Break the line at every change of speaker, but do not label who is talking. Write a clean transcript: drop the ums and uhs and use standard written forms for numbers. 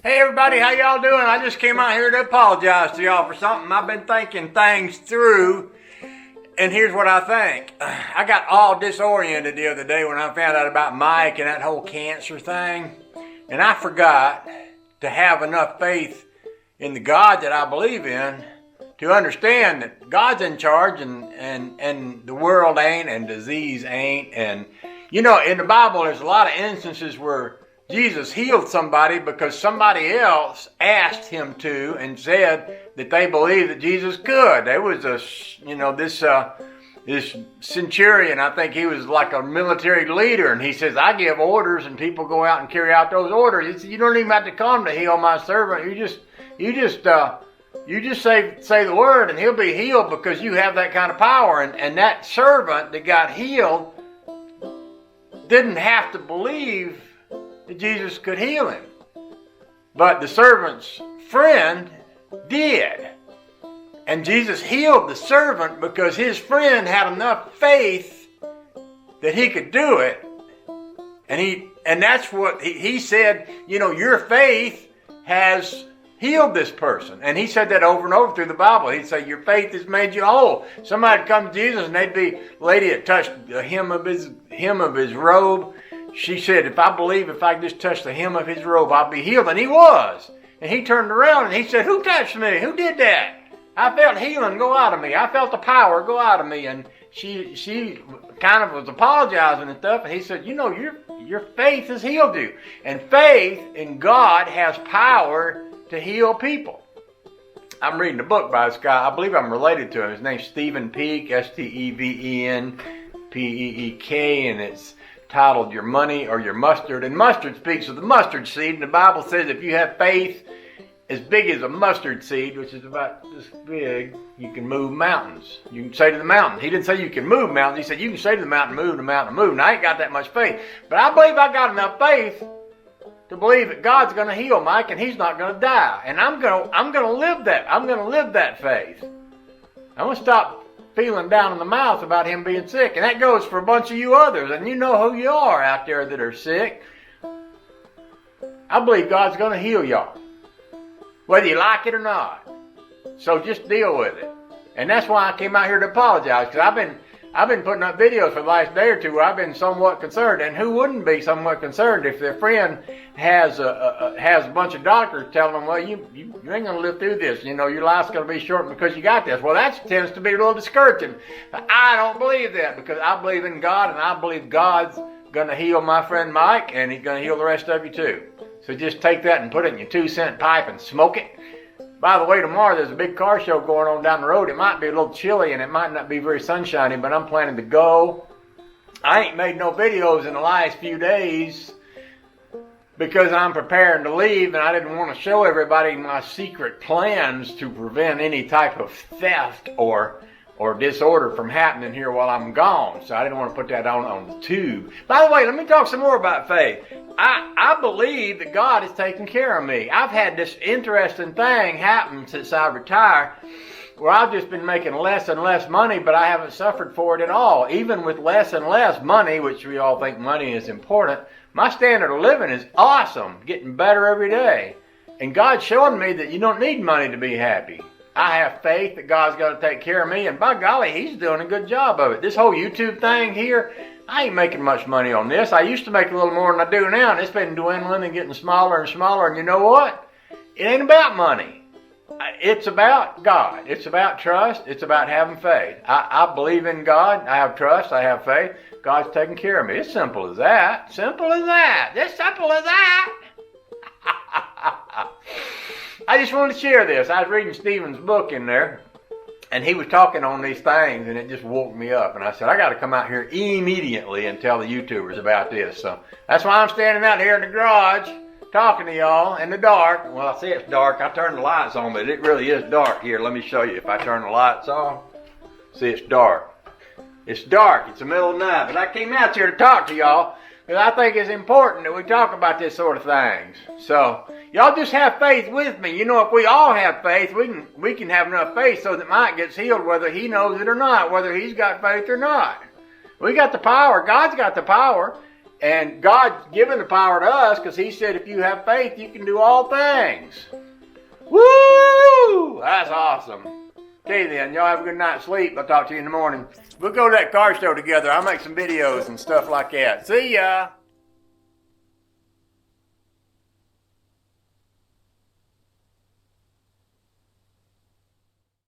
Hey everybody, how y'all doing? I just came out here to apologize to y'all for something. I've been thinking things through, and here's what I think. I got all disoriented the other day when I found out about Mike and that whole cancer thing, and I forgot to have enough faith in the God that I believe in to understand that God's in charge and the world ain't and disease ain't. And you know, in the Bible there's a lot of instances where Jesus healed somebody because somebody else asked him to and said that they believed that Jesus could. There was this centurion, I think he was like a military leader, and he says, I give orders and people go out and carry out those orders. He said, you don't even have to come to heal my servant. You just say the word and he'll be healed because you have that kind of power. And that servant that got healed didn't have to believe that Jesus could heal him. But the servant's friend did. And Jesus healed the servant because his friend had enough faith that he could do it. And that's what he said, you know, your faith has healed this person. And he said that over and over through the Bible. He'd say, your faith has made you whole. Somebody'd come to Jesus and they'd be, lady that touched the hem of his robe. She said, if I could just touch the hem of his robe, I'll be healed. And he was. And he turned around and he said, who touched me? Who did that? I felt healing go out of me. I felt the power go out of me. And she kind of was apologizing and stuff. And he said, you know, your faith has healed you. And faith in God has power to heal people. I'm reading a book by this guy. I believe I'm related to him. His name's Stephen Peek, Steven Peek, and it's titled Your Money or Your Mustard. And mustard speaks of the mustard seed. And the Bible says if you have faith as big as a mustard seed, which is about this big, you can move mountains. You can say to the mountain. He didn't say you can move mountains. He said you can say to the mountain, move, the mountain, move. And I ain't got that much faith. But I believe I got enough faith to believe that God's going to heal Mike and he's not going to die. And I'm going to live that. I'm going to live that faith. I'm going to stop feeling down in the mouth about him being sick. And that goes for a bunch of you others. And you know who you are out there that are sick. I believe God's going to heal y'all, whether you like it or not. So just deal with it. And that's why I came out here to apologize, because I've been putting up videos for the last day or two where I've been somewhat concerned. And who wouldn't be somewhat concerned if their friend has a bunch of doctors telling them, well, you ain't going to live through this. You know, your life's going to be shortened because you got this. Well, that tends to be a little discouraging. But I don't believe that, because I believe in God, and I believe God's going to heal my friend Mike, and he's going to heal the rest of you too. So just take that and put it in your 2-cent pipe and smoke it. By the way, tomorrow there's a big car show going on down the road. It might be a little chilly and it might not be very sunshiny, but I'm planning to go. I ain't made no videos in the last few days because I'm preparing to leave, and I didn't want to show everybody my secret plans to prevent any type of theft or disorder from happening here while I'm gone. So I didn't want to put that on the tube. By the way, let me talk some more about faith. I believe that God is taking care of me. I've had this interesting thing happen since I retired, where I've just been making less and less money, but I haven't suffered for it at all. Even with less and less money, which we all think money is important, my standard of living is awesome, getting better every day. And God's showing me that you don't need money to be happy. I have faith that God's going to take care of me, and by golly, he's doing a good job of it. This whole YouTube thing here, I ain't making much money on this. I used to make a little more than I do now, and it's been dwindling and getting smaller and smaller. And you know what? It ain't about money. It's about God. It's about trust. It's about having faith. I believe in God. I have trust. I have faith. God's taking care of me. It's simple as that. Simple as that. It's simple as that. I just wanted to share this. I was reading Stephen's book in there, and he was talking on these things, and it just woke me up. And I said, I got to come out here immediately and tell the YouTubers about this. So that's why I'm standing out here in the garage talking to y'all in the dark. Well, I say it's dark. I turned the lights on, but it really is dark here. Let me show you. If I turn the lights on, see, it's dark. It's dark. It's the middle of the night. But I came out here to talk to y'all because I think it's important that we talk about this sort of things. So y'all just have faith with me. You know, if we all have faith, we can have enough faith so that Mike gets healed whether he knows it or not, whether he's got faith or not. We got the power. God's got the power. And God's given the power to us because He said if you have faith, you can do all things. Woo! That's awesome. Okay then, y'all have a good night's sleep. I'll talk to you in the morning. We'll go to that car show together. I'll make some videos and stuff like that. See ya!